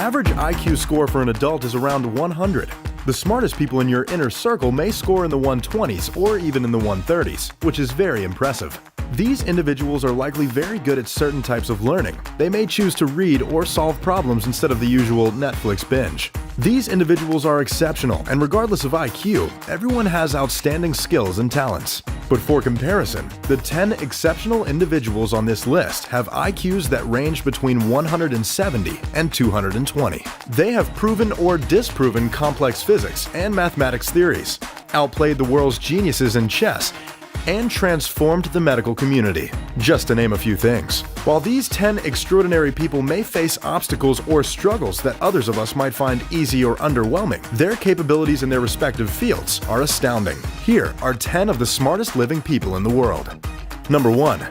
average IQ score for an adult is around 100. The smartest people in your inner circle may score in the 120s or even in the 130s, which is very impressive. These individuals are likely very good at certain types of learning. They may choose to read or solve problems instead of the usual Netflix binge. These individuals are exceptional, and regardless of IQ, everyone has outstanding skills and talents. But for comparison, the 10 exceptional individuals on this list have IQs that range between 170 and 220. They have proven or disproven complex physics and mathematics theories, outplayed the world's geniuses in chess, and transformed the medical community, just to name a few things. While these 10 extraordinary people may face obstacles or struggles that others of us might find easy or underwhelming, their capabilities in their respective fields are astounding. Here are 10 of the smartest living people in the world. Number 1.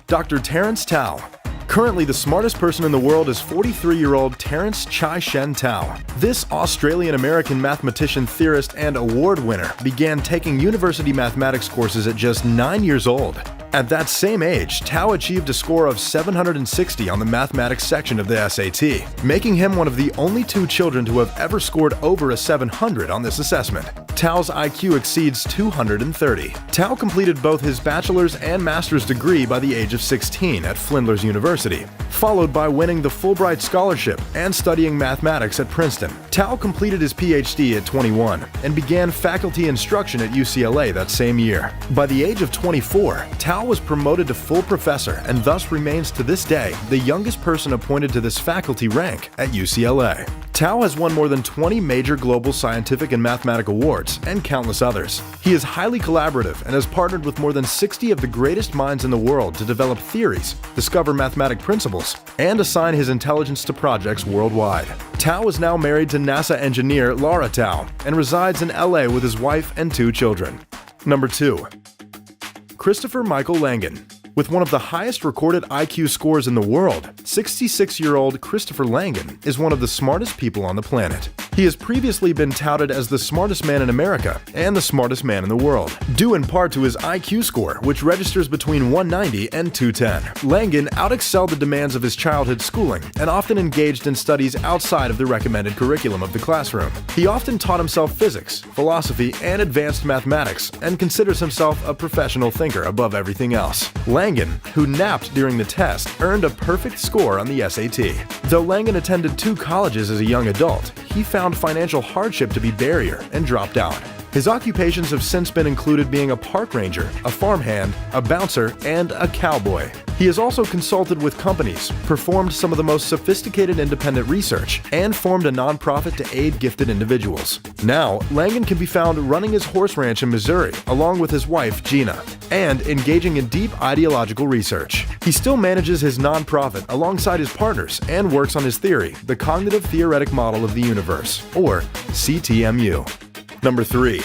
Dr. Terence Tao. Currently, the smartest person in the world is 43-year-old Terence Chai-Shen Tao. This Australian-American mathematician, theorist, and award winner began taking university mathematics courses at just 9 years old. At that same age, Tao achieved a score of 760 on the mathematics section of the SAT, making him one of the only 2 children to have ever scored over a 700 on this assessment. Tao's IQ exceeds 230. Tao completed both his bachelor's and master's degree by the age of 16 at Flinders University, followed by winning the Fulbright Scholarship and studying mathematics at Princeton. Tao completed his PhD at 21 and began faculty instruction at UCLA that same year. By the age of 24, Tao was promoted to full professor and thus remains to this day the youngest person appointed to this faculty rank at UCLA. Tao has won more than 20 major global scientific and mathematical awards, and countless others. He is highly collaborative and has partnered with more than 60 of the greatest minds in the world to develop theories, discover mathematic principles, and assign his intelligence to projects worldwide. Tao is now married to NASA engineer Laura Tao and resides in LA with his wife and 2 children. Number 2. Christopher Michael Langan. With one of the highest recorded IQ scores in the world, 66-year-old Christopher Langan is one of the smartest people on the planet. He has previously been touted as the smartest man in America and the smartest man in the world, due in part to his IQ score, which registers between 190 and 210. Langan outexcelled the demands of his childhood schooling and often engaged in studies outside of the recommended curriculum of the classroom. He often taught himself physics, philosophy, and advanced mathematics, and considers himself a professional thinker above everything else. Langan, who napped during the test, earned a perfect score on the SAT. Though Langan attended 2 colleges as a young adult, he found financial hardship to be a barrier and dropped out. His occupations have since been included being a park ranger, a farmhand, a bouncer, and a cowboy. He has also consulted with companies, performed some of the most sophisticated independent research, and formed a nonprofit to aid gifted individuals. Now, Langan can be found running his horse ranch in Missouri, along with his wife, Gina, and engaging in deep ideological research. He still manages his nonprofit alongside his partners and works on his theory, the Cognitive Theoretic Model of the Universe, or CTMU. Number 3.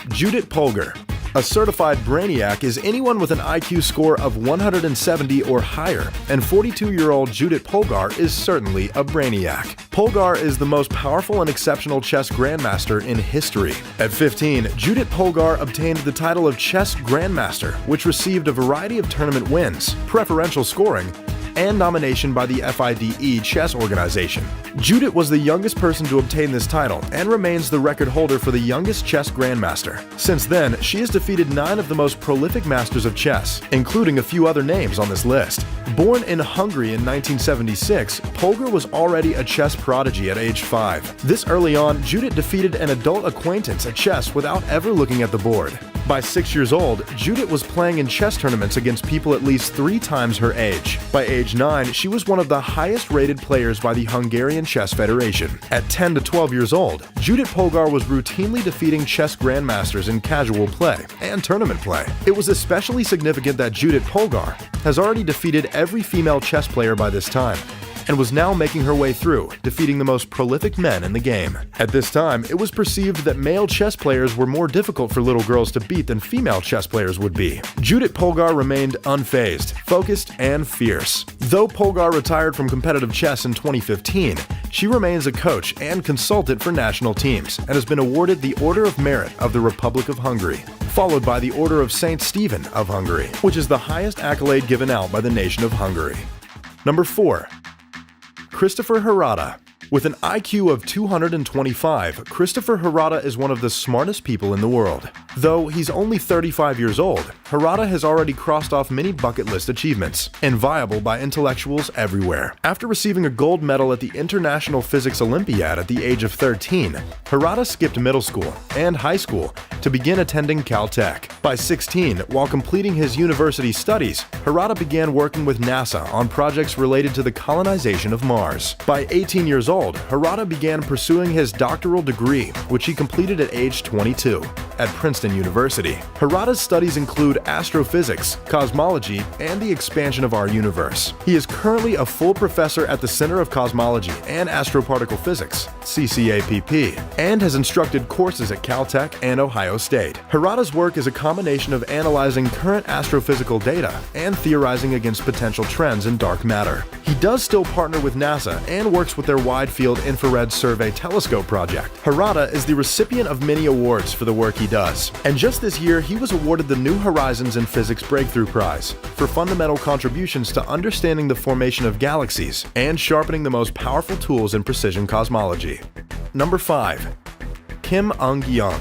Judith Polgar. A certified brainiac is anyone with an IQ score of 170 or higher, and 42-year-old Judith Polgar is certainly a brainiac. Polgar is the most powerful and exceptional chess grandmaster in history. At 15, Judith Polgar obtained the title of Chess Grandmaster, which received a variety of tournament wins, preferential scoring, and nomination by the FIDE chess organization. Judith was the youngest person to obtain this title and remains the record holder for the youngest chess grandmaster. Since then, she has defeated 9 of the most prolific masters of chess, including a few other names on this list. Born in Hungary in 1976, Polgar was already a chess prodigy at age 5. This early on, Judith defeated an adult acquaintance at chess without ever looking at the board. By 6 years old, Judith was playing in chess tournaments against people at least 3 times her age. By age 9, she was one of the highest-rated players by the Hungarian Chess Federation. At 10 to 12 years old, Judith Polgar was routinely defeating chess grandmasters in casual play and tournament play. It was especially significant that Judith Polgar has already defeated every female chess player by this time, and was now making her way through, defeating the most prolific men in the game. At this time, it was perceived that male chess players were more difficult for little girls to beat than female chess players would be. Judith Polgar remained unfazed, focused, and fierce. Though Polgar retired from competitive chess in 2015, she remains a coach and consultant for national teams, and has been awarded the Order of Merit of the Republic of Hungary, followed by the Order of St. Stephen of Hungary, which is the highest accolade given out by the nation of Hungary. Number 4. Christopher Hirata. With an IQ of 225, Christopher Hirata is one of the smartest people in the world. Though he's only 35 years old, Hirata has already crossed off many bucket list achievements, enviable by intellectuals everywhere. After receiving a gold medal at the International Physics Olympiad at the age of 13, Hirata skipped middle school and high school to begin attending Caltech. By 16, while completing his university studies, Hirata began working with NASA on projects related to the colonization of Mars. By 18 years old, Hirata began pursuing his doctoral degree, which he completed at age 22 at Princeton University. Hirata's studies include astrophysics, cosmology, and the expansion of our universe. He is currently a full professor at the Center of Cosmology and Astroparticle Physics, CCAPP, and has instructed courses at Caltech and Ohio State. Hirata's work is a combination of analyzing current astrophysical data and theorizing against potential trends in dark matter. He does still partner with NASA and works with their Wide Field Infrared Survey Telescope project. Hirata is the recipient of many awards for the work he does, and just this year he was awarded the New Horizons in Physics Breakthrough Prize for fundamental contributions to understanding the formation of galaxies and sharpening the most powerful tools in precision cosmology. Number 5. Kim Ung-young.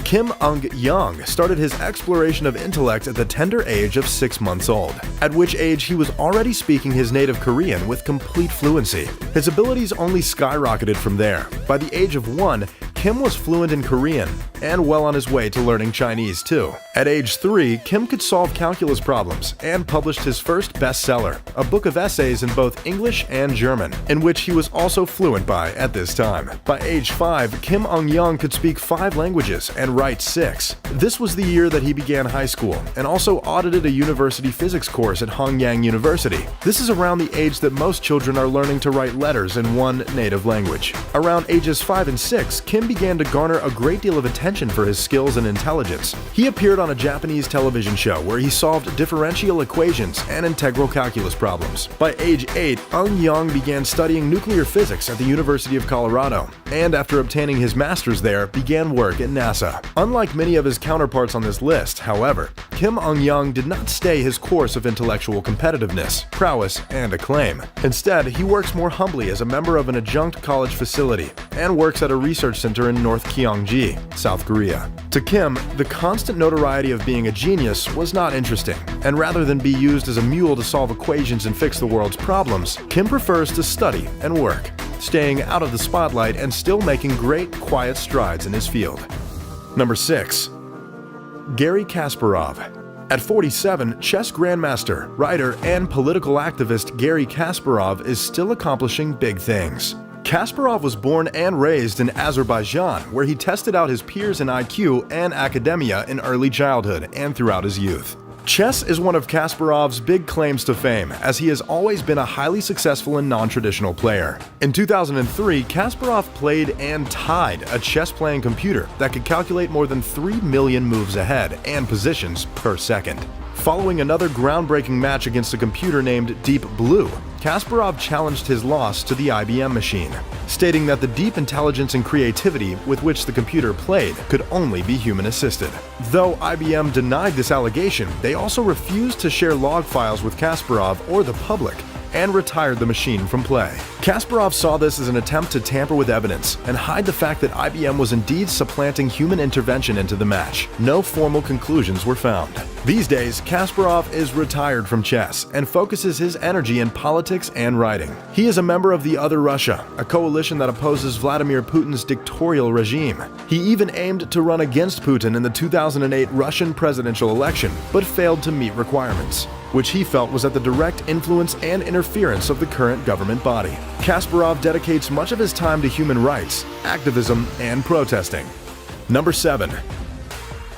Kim Ung-young started his exploration of intellect at the tender age of 6 months old, at which age he was already speaking his native Korean with complete fluency. His abilities only skyrocketed from there. By the age of 1, Kim was fluent in Korean and well on his way to learning Chinese too. At age 3, Kim could solve calculus problems and published his first bestseller, a book of essays in both English and German, in which he was also fluent by at this time. By age 5, Kim Ung-young could speak 5 languages and write 6. This was the year that he began high school and also audited a university physics course at Hanyang University. This is around the age that most children are learning to write letters in one native language. Around ages 5 and 6, Kim began to garner a great deal of attention for his skills and intelligence. He appeared on a Japanese television show where he solved differential equations and integral calculus problems. By age 8, Ung-young began studying nuclear physics at the University of Colorado, and after obtaining his master's there, began work at NASA. Unlike many of his counterparts on this list, however, Kim Ung-young did not stay his course of intellectual competitiveness, prowess, and acclaim. Instead, he works more humbly as a member of an adjunct college facility and works at a research center in North Gyeonggi, South Korea. To Kim, the constant notoriety of being a genius was not interesting, and rather than be used as a mule to solve equations and fix the world's problems, Kim prefers to study and work, staying out of the spotlight and still making great, quiet strides in his field. Number 6. Garry Kasparov. At 47, chess grandmaster, writer, and political activist Garry Kasparov is still accomplishing big things. Kasparov was born and raised in Azerbaijan, where he tested out his peers in IQ and academia in early childhood and throughout his youth. Chess is one of Kasparov's big claims to fame, as he has always been a highly successful and non-traditional player. In 2003, Kasparov played and tied a chess-playing computer that could calculate more than 3 million moves ahead and positions per second. Following another groundbreaking match against a computer named Deep Blue, Kasparov challenged his loss to the IBM machine, stating that the deep intelligence and creativity with which the computer played could only be human-assisted. Though IBM denied this allegation, they also refused to share log files with Kasparov or the public, and retired the machine from play. Kasparov saw this as an attempt to tamper with evidence and hide the fact that IBM was indeed supplanting human intervention into the match. No formal conclusions were found. These days, Kasparov is retired from chess and focuses his energy in politics and writing. He is a member of the Other Russia, a coalition that opposes Vladimir Putin's dictatorial regime. He even aimed to run against Putin in the 2008 Russian presidential election, but failed to meet requirements, which he felt was at the direct influence and interference of the current government body. Kasparov dedicates much of his time to human rights, activism, and protesting. Number 7.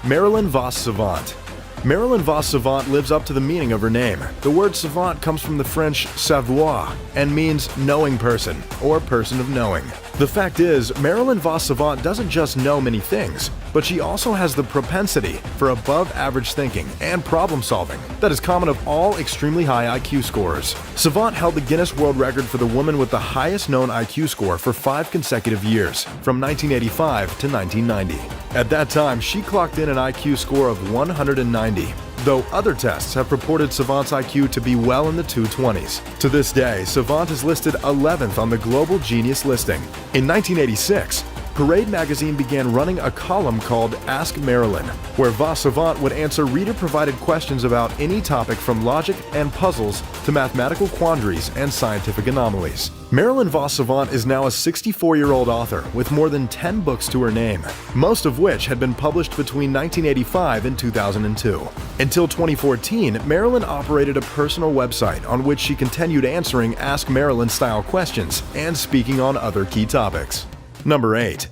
Marilyn Vos Savant. Marilyn Vos Savant lives up to the meaning of her name. The word savant comes from the French savoir and means knowing person or person of knowing. The fact is, Marilyn Vos Savant doesn't just know many things, but she also has the propensity for above-average thinking and problem-solving that is common of all extremely high IQ scorers. Savant held the Guinness World Record for the woman with the highest known IQ score for 5 consecutive years, from 1985 to 1990. At that time, she clocked in an IQ score of 190. though other tests have purported Savant's IQ to be well in the 220s. To this day, Savant is listed 11th on the Global Genius listing. In 1986, Parade magazine began running a column called Ask Marilyn, where Vos Savant would answer reader-provided questions about any topic from logic and puzzles to mathematical quandaries and scientific anomalies. Marilyn Vos Savant is now a 64-year-old author with more than 10 books to her name, most of which had been published between 1985 and 2002. Until 2014, Marilyn operated a personal website on which she continued answering Ask Marilyn-style questions and speaking on other key topics. Number 8.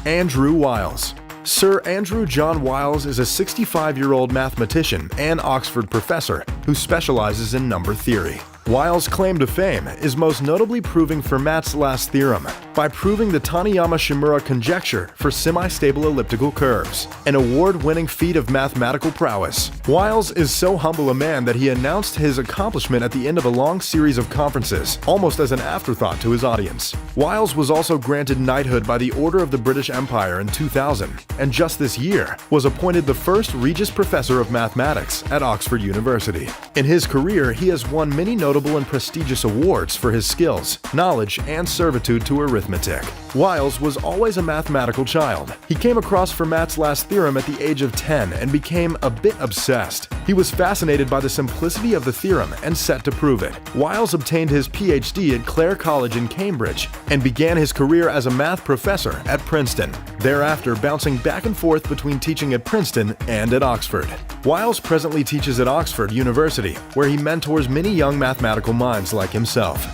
Andrew Wiles. Sir Andrew John Wiles is a 65-year-old mathematician and Oxford professor who specializes in number theory. Wiles' claim to fame is most notably proving Fermat's last theorem by proving the Taniyama-Shimura conjecture for semi-stable elliptical curves, an award-winning feat of mathematical prowess. Wiles is so humble a man that he announced his accomplishment at the end of a long series of conferences, almost as an afterthought to his audience. Wiles was also granted knighthood by the Order of the British Empire in 2000, and just this year was appointed the first Regius Professor of Mathematics at Oxford University. In his career, he has won many notable and prestigious awards for his skills, knowledge, and servitude to arithmetic. Wiles was always a mathematical child. He came across Fermat's last theorem at the age of 10 and became a bit obsessed. He was fascinated by the simplicity of the theorem and set to prove it. Wiles obtained his PhD at Clare College in Cambridge and began his career as a math professor at Princeton, thereafter bouncing back and forth between teaching at Princeton and at Oxford. Wiles presently teaches at Oxford University, where he mentors many young mathematical minds like himself.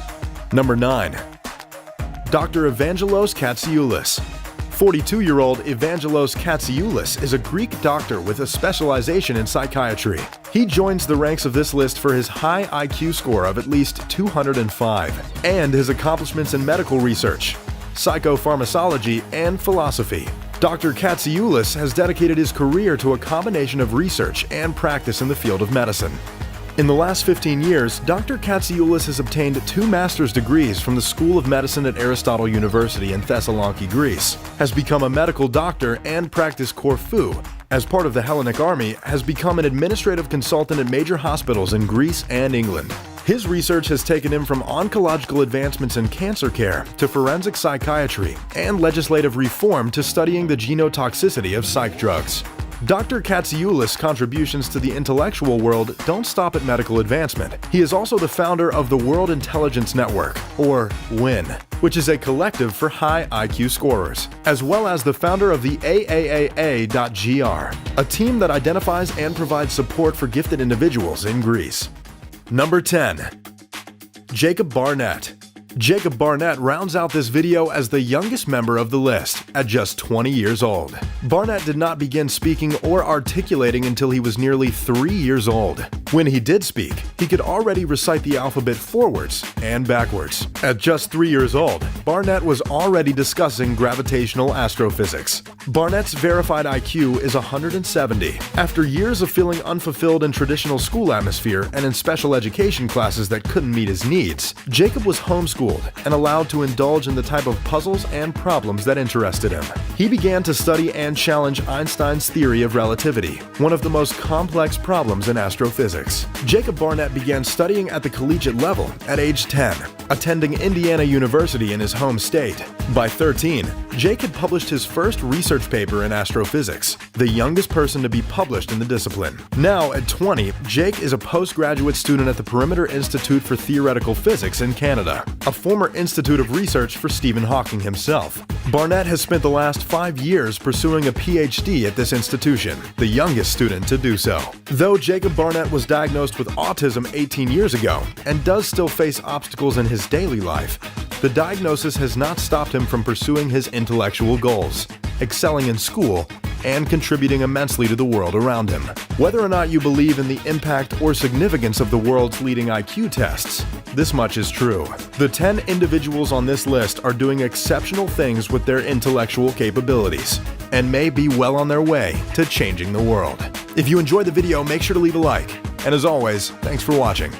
Number 9. Dr. Evangelos Katsioulis. 42-year-old Evangelos Katsioulis is a Greek doctor with a specialization in psychiatry. He joins the ranks of this list for his high IQ score of at least 205 and his accomplishments in medical research, psychopharmacology, and philosophy. Dr. Katsioulis has dedicated his career to a combination of research and practice in the field of medicine. In the last 15 years, Dr. Katsioulis has obtained 2 master's degrees from the School of Medicine at Aristotle University in Thessaloniki, Greece, has become a medical doctor and practiced Corfu. As part of the Hellenic Army, has become an administrative consultant at major hospitals in Greece and England. His research has taken him from oncological advancements in cancer care to forensic psychiatry and legislative reform to studying the genotoxicity of psych drugs. Dr. Katsioulis' contributions to the intellectual world don't stop at medical advancement. He is also the founder of the World Intelligence Network, or WIN, which is a collective for high IQ scorers, as well as the founder of the AAAA.gr, a team that identifies and provides support for gifted individuals in Greece. Number 10. Jacob Barnett. Jacob Barnett rounds out this video as the youngest member of the list, at just 20 years old. Barnett did not begin speaking or articulating until he was nearly 3 years old. When he did speak, he could already recite the alphabet forwards and backwards. At just 3 years old, Barnett was already discussing gravitational astrophysics. Barnett's verified IQ is 170. After years of feeling unfulfilled in traditional school atmosphere and in special education classes that couldn't meet his needs, Jacob was homeschooled and allowed to indulge in the type of puzzles and problems that interested him. He began to study and challenge Einstein's theory of relativity, one of the most complex problems in astrophysics. Jacob Barnett began studying at the collegiate level at age 10, attending Indiana University in his home state. By 13, Jake had published his first research paper in astrophysics, the youngest person to be published in the discipline. Now, at 20, Jake is a postgraduate student at the Perimeter Institute for Theoretical Physics in Canada, a former institute of research for Stephen Hawking himself. Barnett has spent the last 5 years pursuing a PhD at this institution, the youngest student to do so. Though Jacob Barnett was diagnosed with autism 18 years ago and does still face obstacles in his daily life, the diagnosis has not stopped him from pursuing his intellectual goals, excelling in school, and contributing immensely to the world around him. Whether or not you believe in the impact or significance of the world's leading IQ tests, this much is true. The 10 individuals on this list are doing exceptional things with their intellectual capabilities, and may be well on their way to changing the world. If you enjoyed the video, make sure to leave a like. And as always, thanks for watching.